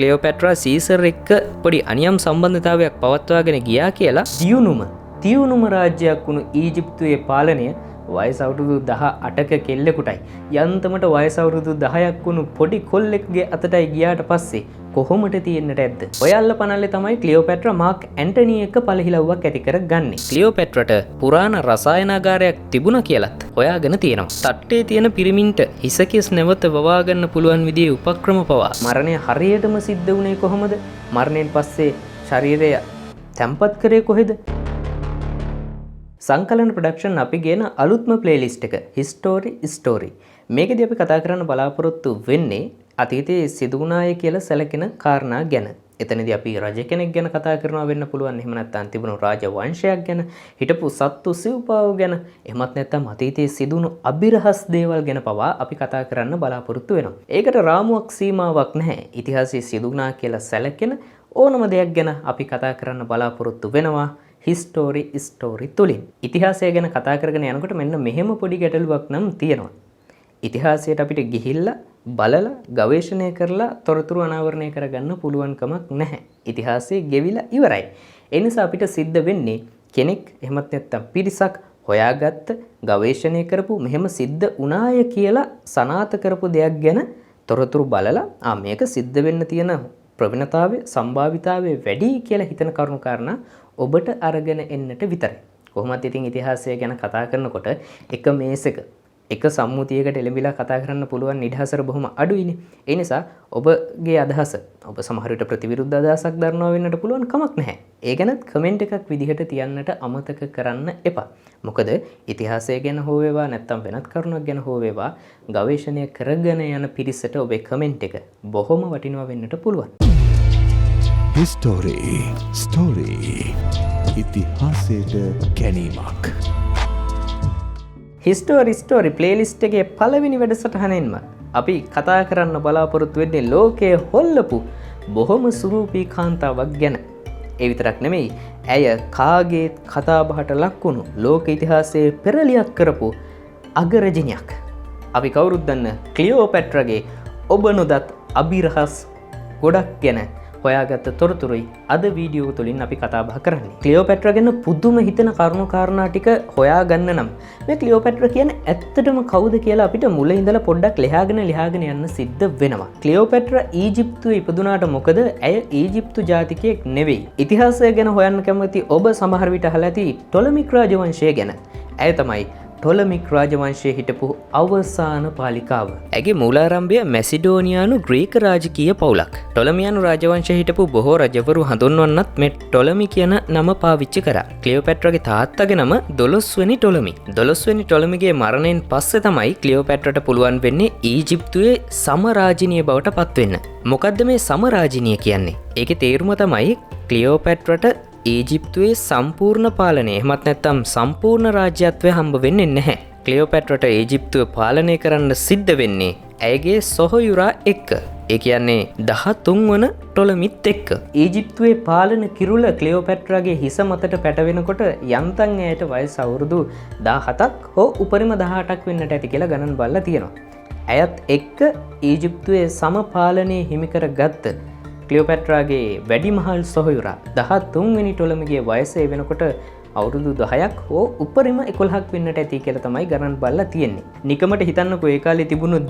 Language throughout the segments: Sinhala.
ක්ලියෝපැට්‍රා සීසර් එක්ක පොඩි අනියම් සම්බන්ධතාවයක් පවත්වාගෙන ගියා කියලා තියුණුම රාජ්‍යයක් වුණු ඊජිප්තුවේ පාලනය වයස අවුරුදු 18ක කෙල්ලෙකුටයි යන්තමට වයස අවුරුදු 10ක් වුණු පොඩි කොල්ලෙක්ගේ අතටයි ගියාට පස්සේ කොහොමද තියෙන්නට ඇද්ද? ඔය අල්ල පනල්ලේ තමයි ක්ලියෝපැට්‍රා මාක් ඇන්ටනි එක්ක පළහිලව්වක් ඇති කරගන්නේ. ක්ලියෝපැට්‍රාට පුරාණ රසායනාගාරයක් තිබුණා කියලත් හොයාගෙන තියෙනවා. තට්ටේ තියෙන පිරිමින්ට හිසකිස් නැවත වවා ගන්න පුළුවන් විදිහේ උපක්‍රම පවා මරණය හරියටම සිද්ධ වුණේ කොහොමද? මරණයෙන් පස්සේ ශරීරය තැම්පත් කරේ කොහෙද? සංකලන ප්‍රොඩක්ෂන් අපි ගෙන අලුත්ම ප්ලේලිස්ට් එක හිස්ටෝරි ස්ටෝරි. මේකදී අපි කතා කරන්න බලාපොරොත්තු වෙන්නේ අතීතයේ සිදු වුණාය කියලා සැලකෙන කාරණා ගැන. එතනදී අපි රජ කෙනෙක් ගැන කතා කරනවා වෙන්න පුළුවන්. එහෙම නැත්නම් තිබුණු රාජ වංශයක් ගැන, හිටපු සත්තු සිව්පාව ගැන, එහෙමත් නැත්නම් අතීතයේ සිදුණු අභිරහස් දේවල් ගැන පවා අපි කතා කරන්න බලාපොරොත්තු වෙනවා. ඒකට රාමුවක් සීමාවක් නැහැ. ඉතිහාසයේ සිදු වුණා කියලා සැලකෙන ඕනම දෙයක් ගැන අපි කතා කරන්න බලාපොරොත්තු වෙනවා. හිස්ටෝරි ස්ටෝරි තුලින් ඉතිහාසය ගැන කතා කරගෙන යනකොට මෙන්න මෙහෙම පොඩි ගැටලුවක් නම් තියෙනවා. ඉතිහාසයට අපිට ගිහිල්ලා බලලා ගවේෂණය කරලා තොරතුරු අනාවරණය කරගන්න පුළුවන් කමක් නැහැ. ඉතිහාසය ගෙවිලා ඉවරයි. ඒ නිසා අපිට සිද්ධ වෙන්නේ කෙනෙක් එහෙමත් නැත්නම් පිරිසක් හොයාගත්ත ගවේෂණය කරපු මෙහෙම සිද්ධ වුණාය කියලා සනාථ කරපු දෙයක් ගැන තොරතුරු බලලා මේක සිද්ධ වෙන්න තියෙන ප්‍රවණතාවය සම්භාවිතාවය වැඩි කියලා හිතන කරුණු කාරණා ඔබට අරගෙන එන්නට විතරයි. කොහොමත් ඉතින් ඉතිහාසය ගැන කතා කරනකොට එක මේසෙක එක සම්මුතියකට එළඹිලා කතා කරන්න පුළුවන් නිදහසර බොහොම අඩුයිනේ. ඒ නිසා ඔබගේ අදහස ඔබ සමහර විට ප්‍රතිවිරුද්ධ අදහසක් දරනවා වෙන්නට පුළුවන් කමක් නැහැ. ඒ ගැනත් කමෙන්ට් එකක් විදිහට තියන්නට අමතක කරන්න එපා. මොකද ඉතිහාසය ගැන හෝ වේවා නැත්නම් වෙනත් කරුණක් ගැන හෝ වේවා ගවේෂණය කරගෙන යන පිරිසට ඔබේ කමෙන්ට් එක බොහොම වටිනවා වෙන්නට පුළුවන්. History Story ඉතිහාසයට ගැනීමක්. හිස්ටෝරි ස්ටෝරි ප්ලේලිස්ට් එකේ පළවෙනි වැඩසටහනෙන්ම අපි කතා කරන්න බලාපොරොත්තු වෙන්නේ ලෝකයේ හොල්ලපු බොහොම සුරූපී කාන්තාවක් ගැන. ඒ විතරක් නෙමෙයි, ඇය කාගේත් කතාබහට ලක්වුණු ලෝක ඉතිහාසයේ පෙරලියක් කරපු අගරජිනියක්. අපි කවුරුත් දන්න ක්ලියෝපැට්‍රාගේ ඔබ නොදත් අභිරහස් ගොඩක් ගැන හොයාගත්ත තොරතුරුයි අද වීඩියෝ තුලින් අපි කතා බහ කරන්නේ. ක්ලියෝපැට්‍රා ගැන පුදුම හිතෙන කරුණු කාරණා ටික හොයාගන්න නම් මේ ක්ලියෝපැට්‍රා කියන්නේ ඇත්තටම කවුද කියලා අපිට මුල ඉඳලා පොඩ්ඩක් ලියාගෙන යන්න සිද්ධ වෙනවා. ක්ලියෝපැට්‍රා ඊජිප්තුවේ ඉපදුනාට මොකද ඇය ඊජිප්තු ජාතිකයෙක් නෙවෙයි. ඉතිහාසය ගැන හොයන්න කැමති ඔබ සමහර විට අහලා ඇති ටොලමික් රාජවංශය ගැන. ඇය තමයි ටොලමික් රාජවංශයේ හිටපු අවසාන පාලිකාව. ඇගේ මූලාරම්භය මැසිඩෝනියානු ග්‍රීක රාජකීය පවුලක්. ටොලමියානු රාජවංශයේ හිටපු බොහෝ රජවරු හඳුන්වන්නත් මේ ටොලමි කියන නම පාවිච්චි කරා. ක්ලියෝපැට්‍රාගේ තාත්තගේ නම 12 වෙනි ටොලමි. 12 වෙනි ටොලමිගේ මරණයෙන් පස්සේ තමයි ක්ලියෝපැට්‍රාට පුළුවන් වෙන්නේ ඊජිප්තුවේ සමරාජිනිය බවට පත් වෙන්න. මොකද්ද මේ සමරාජිනිය කියන්නේ? ඒකේ තේරුම තමයි ක්ලියෝපැට්‍රාට ඊජිප්තුවේ සම්පූර්ණ පාලනය එහෙමත් නැත්නම් සම්පූර්ණ රාජ්‍යත්වය හම්බ වෙන්නේ නැහැ. ක්ලියෝපැට්‍රාට ඊජිප්තුව පාලනය කරන්න සිද්ධ වෙන්නේ ඇයගේ සොහොයුරා එක්ක. ඒ කියන්නේ 13 වන ටොලමිත් එක්ක. ඊජිප්තුවේ පාලන කිරුළ ක්ලියෝපැට්‍රාගේ හිස මතට පැටවෙනකොට යන්තම් ඇයට වයස අවුරුදු 17ක් හෝ උපරිම 18ක් වෙන්නට ඇති කියලා ගණන් බලලා තියෙනවා. ඇයත් එක්ක ඊජිප්තුවේ සමපාලනය හිමි කරගත්ත ක්ලියෝපැට්‍රාගේ වැඩිමහල් සොහොයුරා 13 වෙනි ටොලමිගේ වයස වෙනකොට අවුරුදු 10ක් හෝ උපරිම 11ක් වෙන්නට ඇති කියලා තමයි ගණන් බලලා තියෙන්නේ. නිකමට හිතන්නකෝ ඒ කාලේ තිබුණු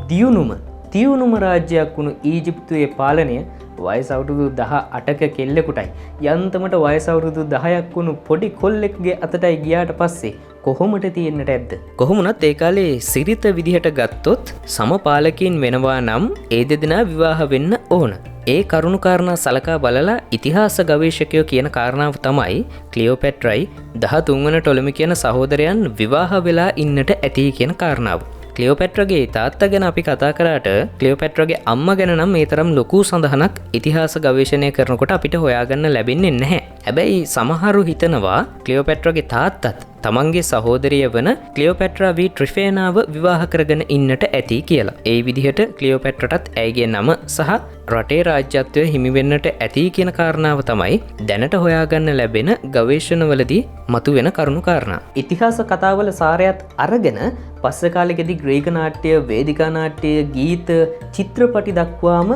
තියුණුම රාජ්‍යයක් වුණු ඊජිප්තුවේ පාලනය වයස අවුරුදු 18ක කෙල්ලෙකුටයි යන්තමට වයස අවුරුදු 10ක් වුණු පොඩි කොල්ලෙක්ගේ අතටයි ගියාට පස්සේ කොහොමද තියෙන්නට ඇද්ද? කොහොමුණත් ඒ කාලේ සිරිත විදිහට ගත්තොත් සමපාලකීන් වෙනවා නම් ඒ දෙදෙනා විවාහ වෙන්න ඕන. ඒ කරුණු කාරණා සලකා බලලා ඉතිහාස ගවේෂකයෝ කියන කාරණාව තමයි ක්ලියෝපැට්‍රායි 13 වන ටොලමි කියන සහෝදරයන් විවාහ වෙලා ඉන්නට ඇති කියන කාරණාව. ක්ලියෝපැට්‍රාගේ තාත්තා ගැන අපි කතා කරාට ක්ලියෝපැට්‍රාගේ අම්මා ගැන නම් මේ තරම් ලොකු සඳහනක් ඉතිහාස ගවේෂණය කරනකොට අපිට හොයාගන්න ලැබෙන්නේ නැහැ. හැබැයි සමහරු හිතනවා ක්ලියෝපැට්‍රාගේ තාත්තත් තමන්ගේ සහෝදරිය වන ක්ලියෝපැට්‍රා වී ට්‍රිෆේනාව විවාහ කරගෙන ඉන්නට ඇති කියලා. ඒ විදිහට ක්ලියෝපැට්‍රාටත් ඇයගේ නම සහ රටේ රාජ්‍යත්වය හිමි වෙන්නට ඇති කියන කාරණාව තමයි දැනට හොයාගන්න ලැබෙන ගවේෂණවලදී මතුවෙන කරුණු කාරණා. ඉතිහාස කතාවල සාරයත් අරගෙන පස්සේ කාලෙකදී ග්‍රීක නාට්‍ය, වේදිකා නාට්‍ය, ගීත, චිත්‍රපටි දක්වාම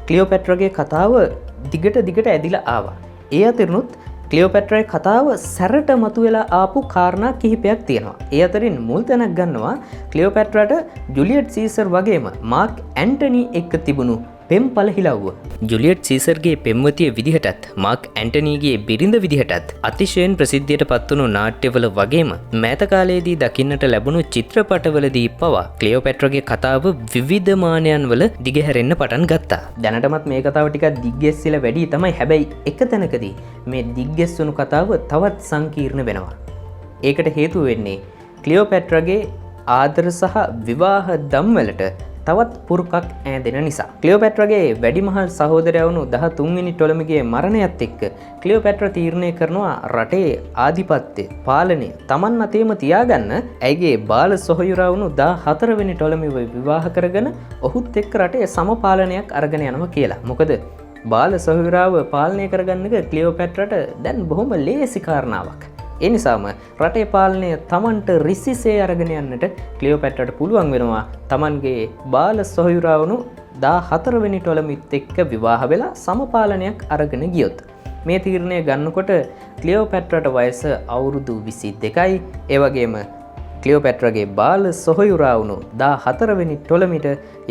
ක්ලියෝපැට්‍රාගේ කතාව දිගට ඇදිලා ආවා. ඒ අතරිනුත් ක්ලියෝපැට්‍රාගේ කතාව සැරට මතුවෙලා ආපු කාරණා කිහිපයක් තියෙනවා. ඒ අතරින් මුල් තැනක් ගන්නවා ක්ලියෝපැට්‍රාට ජුලියට් සීසර් වගේම මාක් ඇන්ටනි එක්ක තිබුණු පෙම් පළහිලව්ව. ජුලියට් සීසර්ගේ පෙම්වතිය විදිහටත් මාක් ඇන්ටනීගේ බිරිඳ විදිහටත් අතිශයෙන් ප්‍රසිද්ධියට පත්වුණු නාට්‍යවල වගේම මෑත කාලයේදී දකින්නට ලැබුණු චිත්‍රපටවලදී පවා ක්ලියෝපැට්‍රාගේ කතාව විවිධ මානයන් වල දිගහැරෙන්න පටන් ගත්තා. දැනටමත් මේ කතාව ටිකක් දිග්ගැස්සিলা වැඩි තමයි. හැබැයි එක තැනකදී මේ දිග්ගැස්සුණු කතාව තවත් සංකීර්ණ වෙනවා. ඒකට හේතුව වෙන්නේ ක්ලියෝපැට්‍රාගේ ආදර සහ විවාහ දම්වලට තවත් පුරුකක් ඈදෙන නිසා. ක්ලියෝපැට්‍රාගේ වැඩිමහල් සහෝදරයා වුණු 13 වෙනි ටොලමිගේ මරණයත් එක්ක ක්ලියෝපැට්‍රා තීරණය කරනවා රටේ ආධිපත්‍ය පාලනය Taman අතේම තියාගන්න ඇයිගේ බාල සොහොයුරා වුණු 14 වෙනි ටොලමිව විවාහ කරගෙන ඔහුත් එක්ක රටේ සමපාලනයක් අරගෙන යනවා කියලා. මොකද බාල සොහොයුරාව පාලනය කරගන්න එක ක්ලියෝපැට්‍රාට දැන් බොහොම ලේසි කාරණාවක්. ඒ නිසාම රටේ පාලනය Tamanට රිසිසේ අරගෙන යන්නට ක්ලියෝපැට්‍රාට පුළුවන් වෙනවා Tamanගේ බාල සොහොයුරා වුණු 14 වෙනි ටොලමිත් එක්ක විවාහ වෙලා සමපාලනයක් අරගෙන ගියොත්. මේ තීරණය ගන්නකොට ක්ලියෝපැට්‍රාට වයස අවුරුදු 22යි. ඒ වගේම ක්ලියෝපැට්‍රාගේ බාල සොහොයුරා වුණු 14 වෙනි ටොලමිට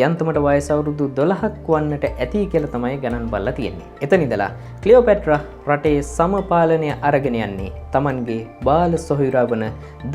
යන්තමට වයස අවුරුදු 12ක් වන්නට ඇති කියලා තමයි ගණන් බලලා තියෙන්නේ. එතන ඉඳලා ක්ලියෝපැට්‍රා රටේ සමපාලනය අරගෙන යන්නේ Tamanගේ බාල සොහොයුරා වන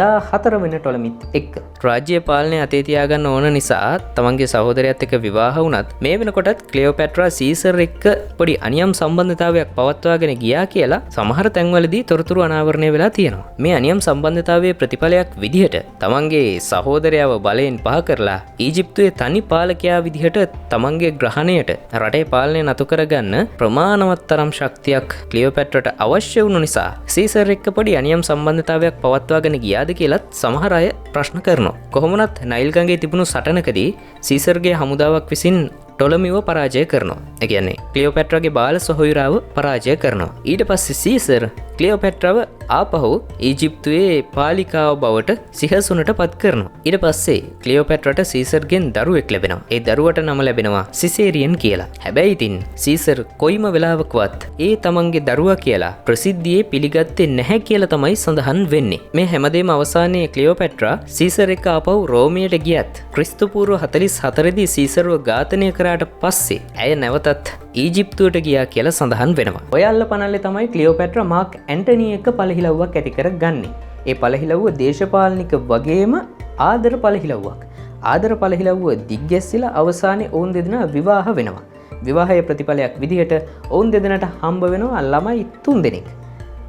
14 වෙනි ටොලමිත් එක්ක. රාජ්‍ය පාලනය අතේ තියාගන්න ඕන නිසා Tamanගේ සහෝදරයාත් එක්ක විවාහ වුණත් මේ වෙනකොටත් ක්ලියෝපැට්‍රා සීසර් එක්ක පොඩි අනියම් සම්බන්ධතාවයක් පවත්වාගෙන ගියා කියලා සමහර තැන්වලදී තොරතුරු අනාවරණය වෙලා තියෙනවා. මේ අනියම් සම්බන්ධතාවයේ ප්‍රතිඵලයක් විදිහට තමන්ගේ සහෝදරයාව බලයෙන් පහ කරලා ඊජිප්තුවේ තනි පාලකයා විදිහට තමන්ගේ ග්‍රහණයට රටේ පාලනය නතු කරගන්න ප්‍රමාණවත් තරම් ශක්තියක් ක්ලියෝපැට්‍රාට අවශ්‍ය වුණු නිසා සීසර් එක්ක පොඩි අනියම් සම්බන්ධතාවයක් පවත්වාගෙන ගියාද කියලත් සමහර අය ප්‍රශ්න කරනවා. කොහොම වුණත් නයිල් ගඟේ තිබුණු සටනකදී සීසර්ගේ හමුදාවක් විසින් ටොලමිව පරාජය කරනවා. ඒ කියන්නේ ක්ලියෝපැට්‍රාගේ බාල සොහොයුරාව පරාජය කරනවා. ඊට පස්සේ සීසර් ක්ලියෝපැට්‍රාව ආපහු ඊජිප්තුවේ පාලිකාව බවට සිහසුනට පත් කරනවා. ඊට පස්සේ ක්ලියෝපැට්‍රාට සීසර්ගෙන් දරුවෙක් ලැබෙනවා. ඒ දරුවට නම ලැබෙනවා සිසේරියන් කියලා. හැබැයි ඉතින් සීසර් කොයිම වෙලාවකවත් ඒ තමන්ගේ දරුවා කියලා ප්‍රසිද්ධියේ පිළිගත්තේ නැහැ කියලා තමයි සඳහන් වෙන්නේ. මේ හැමදේම අවසානයේ ක්ලියෝපැට්‍රා සීසර් එක්ක ආපහු රෝමයට ගියත් ක්‍රිස්තු පූර්ව 44 දී සීසර්ව ඝාතනය කරාට පස්සේ ඇය නැවතත් ඊජිප්තුවට ගියා කියලා සඳහන් වෙනවා. ඔය අල්ල පනල්ලේ තමයි ක්ලියෝපැට්‍රා මාක් ඇන්ටනි එක්ක පළහිලව්වක් ඇති කරගන්නේ. ඒ පළහිලව්ව දේශපාලනික වගේම ආදර පළහිලව්වක්. ආදර පළහිලව්ව දිග්ගැස්සිලා අවසානයේ ඔවුන් දෙදෙනා විවාහ වෙනවා. විවාහයේ ප්‍රතිඵලයක් විදිහට ඔවුන් දෙදෙනාට හම්බ වෙනවා ළමයි 3 දෙනෙක්.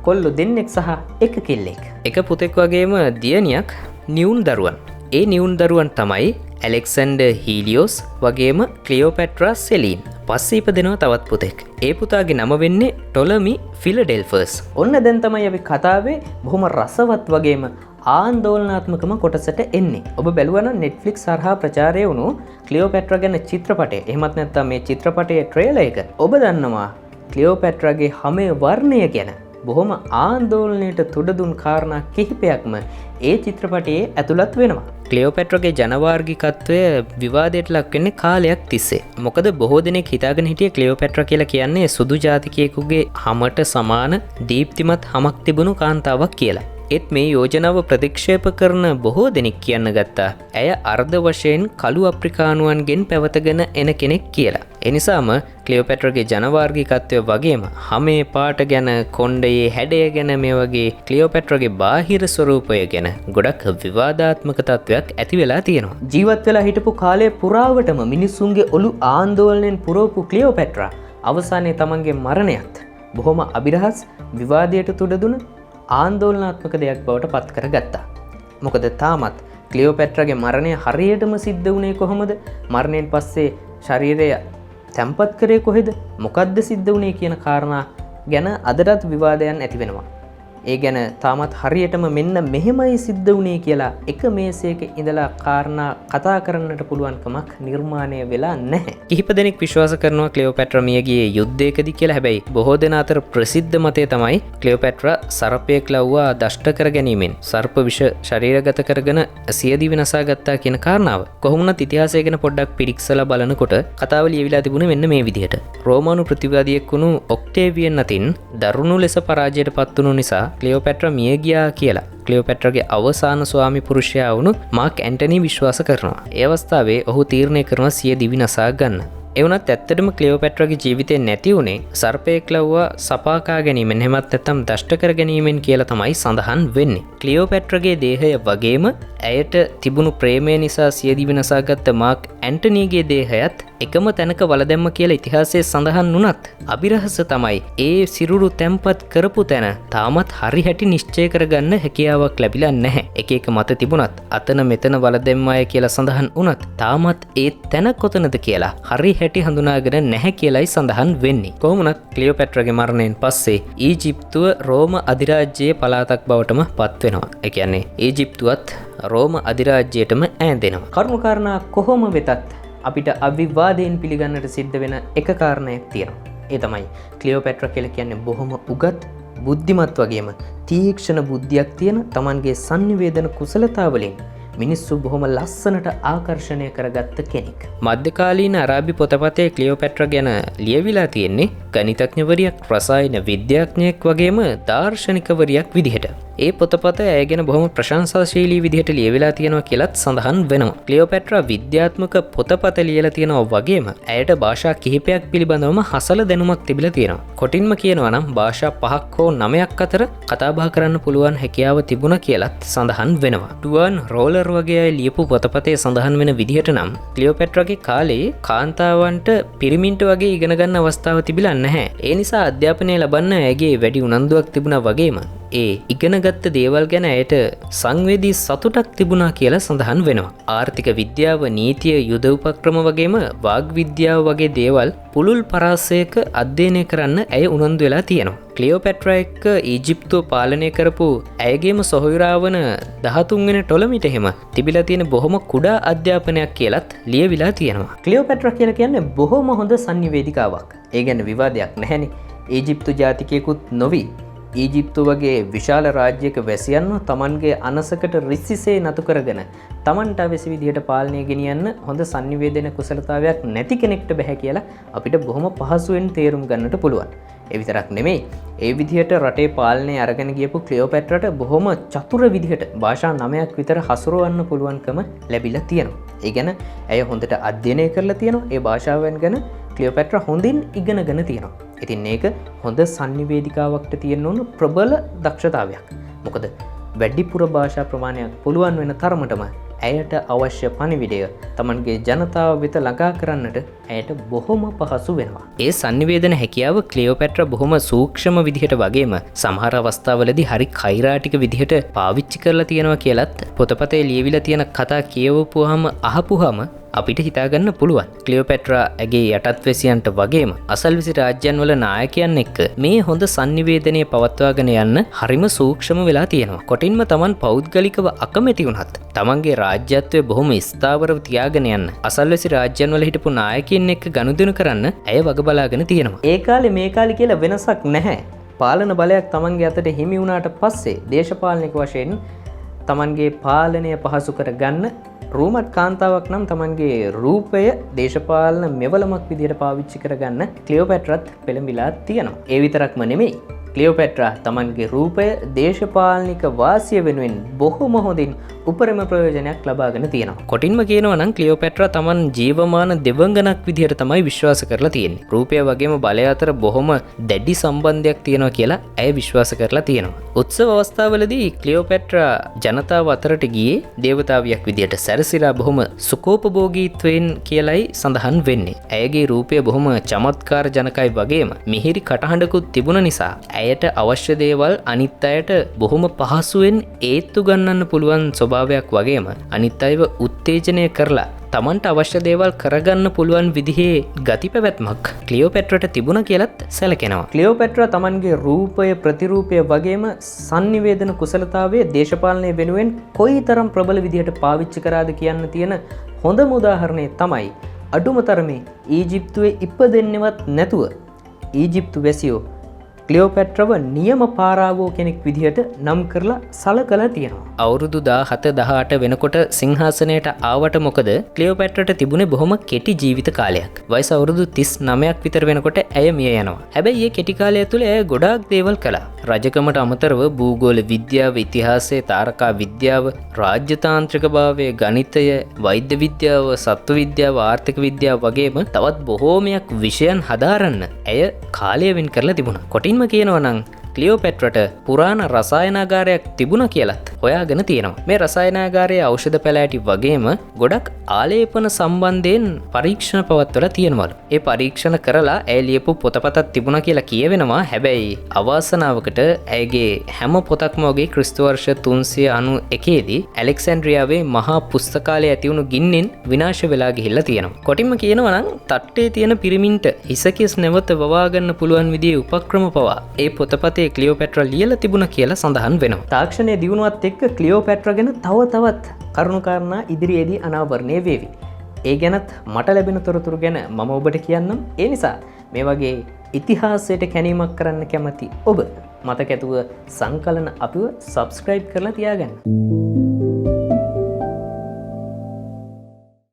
කොල්ලෝ දෙන්නෙක් සහ එක කෙල්ලෙක්. එක පුතෙක් වගේම දියණියක් නියුන් දරුවන්. ඒ නියුන් දරුවන් තමයි ඇලෙක්සැන්ඩර් හීලියෝස් වගේම ක්ලියෝපැට්‍රා සෙලීන්. පස්සේ ඉපදෙනවා තවත් පුතෙක්. ඒ පුතාගේ නම වෙන්නේ ටොලමි ෆිලඩෙල්ෆස්. ඔන්න දැන් තමයි අපි කතාවේ බොහොම රසවත් වගේම ආందోලනාත්මකම කොටසට එන්නේ. ඔබ බැලුවා නම් Netflix හරහා ප්‍රචාරය වුණු ක්ලියෝපැට්‍රා ගැන චිත්‍රපටය. එහෙමත් නැත්නම් මේ චිත්‍රපටයේ ට්‍රේලර් එක. ඔබ දන්නවා ක්ලියෝපැට්‍රාගේ හැම වර්ණය ගැන බොහොම ආందోලනයට තුඩ දුන් කාරණා කිහිපයක්ම ඒ චිත්‍රපටයේ ඇතුළත් වෙනවා. ක්ලියෝපැට්‍රාගේ ජනවාර්ගිකත්වය විවාදයට ලක් වෙන්නේ කාලයක් තිස්සේ. මොකද බොහෝ දෙනෙක් හිතාගෙන හිටියේ ක්ලියෝපැට්‍රා කියලා කියන්නේ සුදු ජාතිකයෙකුගේ හමට සමාන දීප්තිමත් හමක් තිබුණු කාන්තාවක් කියලා. ඒත් මේ යෝජනාව ප්‍රතික්ෂේප කරන බොහෝ දෙනෙක් කියන්න ගත්තා ඇය අර්ධ වශයෙන් කළු අප්‍රිකානුවන්ගෙන් පැවතගෙන එන කෙනෙක් කියලා. එනිසාම ක්ලියෝපැට්‍රාගේ ජනවාර්ගිකත්වය වගේම හැමේ පාට ගැන කොණ්ඩයේ හැඩය ගැන මේ වගේ ක්ලියෝපැට්‍රාගේ බාහිර ස්වරූපය ගැන ගොඩක් විවාදාත්මක තත්වයක් ඇති වෙලා තියෙනවා. ජීවත් වෙලා හිටපු කාලය පුරාවටම මිනිස්සුන්ගේ ඔලු ආందోලනයෙන් පුරවපු ක්ලියෝපැට්‍රා අවසානයේ තමන්ගේ මරණයත් බොහොම අභිරහස් විවාදයට තුඩ දුන ආందోලනාත්මක දෙයක් බවට පත් කරගත්තා. මොකද තාමත් ක්ලියෝපැට්‍රාගේ මරණය හරියටම සිද්ධ වුණේ කොහොමද? මරණයෙන් පස්සේ ශරීරය තැම්පත් කරේ කොහෙද? මොකද්ද සිද්ධ වුණේ කියන කාරණා ගැන අදටත් විවාදයන් ඇති වෙනවා. ඒ ගැන තාමත් හරියටම මෙන්න මෙහෙමයි සිද්ධ වුණේ කියලා එක මේසයක ඉඳලා කාරණා කතා කරන්නට පුළුවන්කමක් නිර්මාණය වෙලා නැහැ. කිහිප දෙනෙක් විශ්වාස කරනවා ක්ලියෝපැට්‍රා මියගියේ යුද්ධයකදී කියලා. හැබැයි බොහෝ දෙනා අතර ප්‍රසිද්ධ මතය තමයි ක්ලියෝපැට්‍රා සර්පයෙක් ලව්වා දෂ්ට කර ගැනීමෙන් සර්ප විෂ ශරීරගත කරගෙන සියදිවි නසා ගත්තා කියන කාරණාව. කොහොමුණත් ඉතිහාසය ගැන පොඩ්ඩක් පිරික්සලා බලනකොට කතාව ලියවිලා තිබුණේ මෙන්න මේ විදිහට. රෝමානු ප්‍රතිවාදියෙක් වුණු ඔක්ටේවියන් අතින් දරුණු ලෙස පරාජයට පත් වුණු නිසා ක්ලියෝපැට්‍රා මිය ගියා කියලා ක්ලියෝපැට්‍රාගේ අවසාන ස්වාමි පුරුෂයා වුණු මාක් ඇන්ටනි විශ්වාස කරනවා. ඒ අවස්ථාවේ ඔහු තීරණය කරනවා සිය දිවි නසා ගන්න. එවනත් ඇත්තටම ක්ලියෝපැට්‍රාගේ ජීවිතේ නැති වුණේ සර්පයෙක් ලව්වා සපාකා ගැනීමෙන් එහෙමත් නැත්නම් දෂ්ට කර ගැනීමෙන් කියලා තමයි සඳහන් වෙන්නේ. ක්ලියෝපැට්‍රාගේ දේහය වගේම ඇයට තිබුණු ප්‍රේමය නිසා සිය දිවි නසාගත්ත මාක් ඇන්ටනීගේ දේහයත් එකම තැනක වලදැම්ම කියලා ඉතිහාසයේ සඳහන් වුණත් අභිරහස තමයි ඒ සිරුරු තැම්පත් කරපු තැන තාමත් හරි හැටි නිශ්චය කරගන්න හැකියාවක් ලැබිලා නැහැ. එක එක මත තිබුණත් අතන මෙතන වලදැම්මය කියලා සඳහන් වුණත් තාමත් ඒ තැන කොතනද කියලා හරි හැටි හඳුනාගෙන නැහැ කියලායි සඳහන් වෙන්නේ. කොහොමුණත් ක්ලියෝපැට්‍රාගේ මරණයෙන් පස්සේ ඊජිප්තුව රෝම අධිරාජ්‍යයේ පළාතක් බවටම පත් වෙනවා. ඒ කියන්නේ ඊජිප්තුවත් රෝම අධිරාජ්‍යයටම ඈඳෙනවා. කරුණාකාරණා කොහොම වෙතත් අපිට අවිවාදයෙන් පිළිගන්නට සිද්ධ වෙන එක කාරණයක් තියෙනවා. ඒ තමයි ක්ලියෝපැට්‍රා කියලා කියන්නේ බොහොම උගත්, බුද්ධිමත් වගේම තීක්ෂණ බුද්ධියක් තියෙන Tamanගේ sannivedana කුසලතාවලින් මිනිස්සු බොහොම ලස්සනට ආකර්ෂණය කරගත්ත කෙනෙක්. මධ්‍යකාලීන අරාබි පොතපතේ ක්ලියෝපැට්‍රා ගැන ලියවිලා තියෙන්නේ ගණිතඥවරියක්, රසායන විද්‍යාඥයෙක් වගේම දාර්ශනිකවරියක් විදිහට. ඒ පොතපත ඇය ගැන බොහොම ප්‍රශංසාශීලී විදිහට ලියවිලා තියෙනවා කියලත් සඳහන් වෙනවා. ක්ලියෝපැට්‍රා විද්‍යාත්මක පොතපත ලියලා තියෙනවා වගේම ඇයට භාෂා කිහිපයක් පිළිබඳවම හසල දැනුමක් තිබිලා තියෙනවා. කොටින්ම කියනවා නම් භාෂා 5ක් හෝ 9ක් අතර කතාබහ කරන්න පුළුවන් හැකියාව තිබුණා කියලත් සඳහන් වෙනවා. ටුවන් රෝලර් වගේ අය ලියපු පොතපතේ සඳහන් වෙන විදිහට නම් ක්ලියෝපැට්‍රාගේ කාලේ කාන්තාවන්ට පිරිමින්ට වගේ ඉගෙන ගන්න අවස්ථාව තිබිලා නැහැ. ඒ නිසා අධ්‍යාපනය ලබන්න ඇගේ වැඩි උනන්දුවක් තිබුණා වගේම ඒ ඉගෙනගත්ත දේවල් ගැන ඇයට සංවේදී සතුටක් තිබුණා කියලා සඳහන් වෙනවා. ආර්ථික විද්‍යාව, නීතිය, යුද උපක්‍රම වගේම වාග් විද්‍යාව වගේ දේවල් පුළුල් පරාසයක අධ්‍යයනය කරන්න ඇය උනන්දු වෙලා තියෙනවා. ක්ලියෝපැට්‍රා එක්ක ඊජිප්තුව පාලනය කරපු ඇයගේම සොහොයුරා වන 13 වෙනි ටොලමිට එහෙම තිබිලා තියෙන බොහොම කුඩා අධ්‍යාපනයක් කියලත් ලියවිලා තියෙනවා. ක්ලියෝපැට්‍රා කියලා කියන්නේ බොහොම හොඳ සංනිවේදිකාවක්. ඒ ගැන විවාදයක් නැහැනේ. ඊජිප්තු ජාතිකයෙකුත් නොවි. ඊජිප්තු වගේ විශාල රාජ්‍යයක වැසියන්ව Tamanගේ අනසකට රිසිසේ නතු කරගෙන Tamanට අවශ්‍ය විදිහට පාලනය ගෙනියන්න හොඳ සංනිවේදන කුසලතාවයක් නැති කෙනෙක්ට බෑ කියලා අපිට බොහොම පහසුවෙන් තේරුම් ගන්නට පුළුවන්. ඒ විතරක් නෙමෙයි, ඒ විදිහට රටේ පාලනය අරගෙන ගියපු ක්ලියෝපැට්‍රාට බොහොම චතුර විදිහට භාෂා 9ක් විතර හසුරවන්න පුළුවන්කම ලැබිලා තියෙනවා. ඒ ගැන ඇය හොඳට අධ්‍යයනය කරලා තියෙනවා. ඒ භාෂාවන් ගැන ක්ලියෝපැට්‍රා හොඳින් ඉගෙනගෙන තියෙනවා. ඉතින් ඒක හොඳ සංනිවේදිකාවක්ට තියෙන්න ඕන ප්‍රබල දක්ෂතාවයක්. මොකද වැඩිපුර භාෂා ප්‍රමාණයක් පුළුවන් වෙන තරමටම ඇයට අවශ්‍ය පණිවිඩය Tamanගේ ජනතාව වෙත ළඟා කරන්නට ඇයට බොහොම පහසු වෙනවා. ඒ සංනිවේදන හැකියාව ක්ලියෝපැට්‍රා බොහොම සූක්ෂම විදිහට වගේම සමහර අවස්ථාවලදී හරි කෛරාටික විදිහට පාවිච්චි කරලා තියෙනවා කියලත් පොතපතේ ලියවිලා තියෙන කතා කියවපුවාම අහපුවාම අපිට හිතාගන්න පුළුවන්. ක්ලියෝපැට්‍රා ඇගේ යටත්වැසියන්ට වගේම අසල්විසි රාජ්‍යයන් වල නායකයන් එක්ක මේ හොඳ සංනිවේදනය පවත්වාගෙන යන්න හරිම සූක්ෂම වෙලා තියෙනවා. කොටින්ම Taman පෞද්ගලිකව අකමැති වුණත් Tamanගේ රාජ්‍යත්වය බොහොම ස්ථාවරව තියාගෙන යන්න අසල්විසි රාජ්‍යයන් වල හිටපු නායකයින් එක්ක ගනුදෙනු කරන්න ඇය වග බලාගෙන තියෙනවා. ඒ කාලේ මේ කාලේ කියලා වෙනසක් නැහැ. පාලන බලයක් Tamanගේ අතට හිමි වුණාට පස්සේ දේශපාලනික වශයෙන් Tamanගේ පාලනය පහසු කරගන්න රූමත් කාන්තාවක් නම් Tamanගේ රූපය දේශපාලන මෙවලමක් විදිහට පාවිච්චි කරගන්න ක්ලියෝපැට්‍රාත් පෙළඹිලා තියෙනවා. ඒ විතරක්ම නෙමෙයි. ක්ලියෝපැට්‍රා Tamanගේ රූපය දේශපාලනික වාසිය වෙනුවෙන් බොහොම හොඳින් උපරිම ප්‍රයෝජනයක් ලබාගෙන තියෙනවා. කොටින්ම කියනවා නම් ක්ලියෝපැට්‍රා Taman ජීවමාන දෙවඟනක් විදිහට තමයි විශ්වාස කරලා තියෙන්නේ. රූපය වගේම බලය අතර බොහොම දැඩි සම්බන්ධයක් තියෙනවා කියලා ඇය විශ්වාස කරලා තියෙනවා. උත්සව අවස්ථාවලදී ක්ලියෝපැට්‍රා ජනතාව අතරට ගියේ දේවතාවියක් විදිහට සැරසිලා බොහොම සුකෝපභෝගීත්වයෙන් කියලයි සඳහන් වෙන්නේ. ඇයගේ රූපය බොහොම චමත්කාර ජනකයි වගේම මිහිරි කටහඬකුත් තිබුණ නිසා ඇයට අවශ්‍ය දේවල් අනිත් අයට බොහොම පහසුවෙන් ඒත්තු ගන්නන්න පුළුවන් ස්වභාවයක් වගේම අනිත් අයව උත්තේජනය කරලා තමන්ට අවශ්‍ය දේවල් කරගන්න පුළුවන් විදිහේ ගති පැවැත්මක් ක්ලියෝපැට්‍රට තිබුණ කියලත් සැලකෙනවා. ක්ලියෝපැට්‍ර තමන්ගේ රූපය ප්‍රතිරූපය වගේම සංනිවේදන කුසලතාවේ දේශපාලනය වෙනුවෙන් කොයි තරම් ප්‍රබල විදිහට පාවිච්චි කරාද කියන්න තියෙන හොඳ උදාහරණය තමයි අඩුම තරමේ ඊජිප්තුවේ ඉපදෙන්නවත් නැතුව ඊජිප්තු වැසියෝ ක්ලියෝපැට්‍රව නියම පාරාවෝ කෙනෙක් විදිහට නම් කරලා සලකලා තියෙනවා. අවුරුදු 17-18 වෙනකොට සිංහාසනයට ආවට මොකද ක්ලියෝපැට්‍රට තිබුණේ බොහොම කෙටි ජීවිත කාලයක්. වයස අවුරුදු 39ක් විතර වෙනකොට ඇය මිය යනවා. හැබැයි මේ කෙටි කාලය තුළ ඇය ගොඩාක් දේවල් කළා. රජකමට අමතරව භූගෝල විද්‍යාව, ඉතිහාසය, තාරකා විද්‍යාව, රාජ්‍යතාන්ත්‍රික භාවය, ගණිතය, වෛද්‍ය විද්‍යාව, සත්ව විද්‍යාව, ආර්ථික විද්‍යාව වගේම තවත් බොහෝමයක් විෂයන් හදාරන්න ඇය කාලය වෙන් කරලා තිබුණා. කොටින්ම කියනවා නම් ක්ලියෝපැට්‍රට පුරාණ රසායනාගාරයක් තිබුණ කියලත් හොයාගෙන තියෙනවා. මේ රසායනාගාරයේ ඖෂධ පැලෑටි වගේම ගොඩක් ආලේපන සම්බන්ධයෙන් පරීක්ෂණ පවත්වලා තියෙනවලු. ඒ පරීක්ෂණ කරලා ඇය ලියපු පොතපතක් තිබුණා කියලා කියවෙනවා. හැබැයි අවාසනාවකට ඇයගේ හැම පොතක්ම වගේ ක්‍රිස්තු වර්ෂ 391 දී ඇලෙක්සැන්ඩ්‍රියාවේ මහා පුස්තකාලය ඇති වුණු ගින්නෙන් විනාශ වෙලා ගිහිල්ලා තියෙනවා. කොටින්ම කියනවා නම් තට්ටේ තියෙන පිරිමින්ට හිසකිස් නැවත වවා ගන්න පුළුවන් විදිහේ උපක්‍රම පවා ඒ පොතපතේ ක්ලියෝපැට්‍ර ලියලා තිබුණා කියලා සඳහන් වෙනවා. තාක්ෂණයේ දියුණුවත් එක්ක ක්ලියෝපැට්‍ර ගැන තවත් කරුණුකාරණා ඉදිරියේදී අනාවරණය වේවි. ඒ ගැනත් මට ලැබෙන තොරතුරු ගැන මම ඔබට කියන්නම්. ඒ නිසා මේ වගේ ඉතිහාසයට කැණීමක් කරන්න කැමති ඔබ මතක ඇතුව සංකලන අපිව සබ්ස්ක්‍රයිබ් කරලා තියාගන්න.